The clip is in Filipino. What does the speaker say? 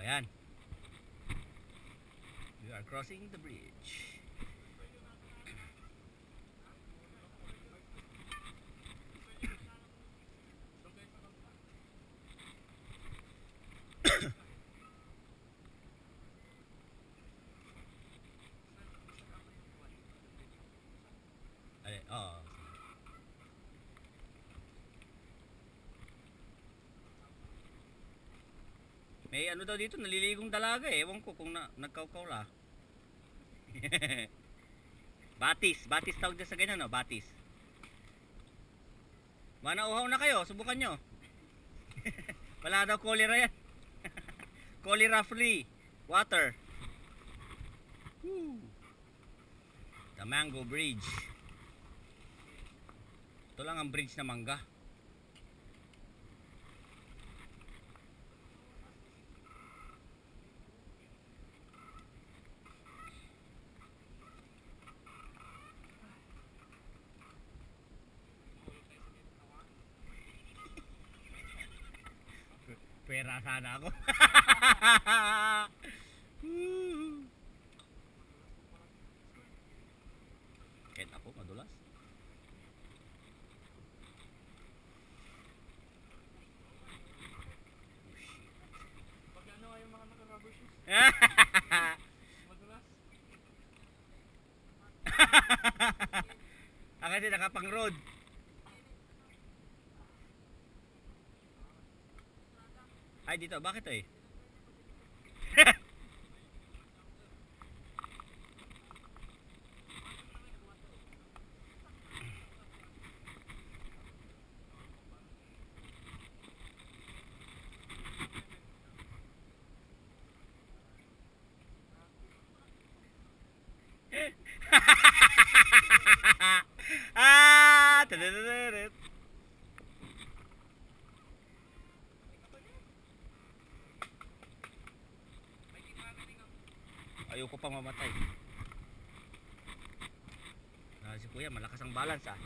yan. We are crossing the bridge. Ay, oh. May ano daw dito, naliligong dalaga eh. Ewan ko kung nagkaukaw la. Batis tawag dyan sa ganyan, no? Batis. Manauhaw na kayo, subukan nyo. Wala daw cholera yan. Cholera free water. Woo. The Mango Bridge. Ito lang ang bridge na mangga. Pera sana ako. Kahit ako madulas. Pag ano yung mga naka-rubber shoes? Madulas. Kasi nakapang road. Ay dito, bakit eh? Tadadadadad. Ayoko pang mamatay. Si kuya malakas ang balance ah.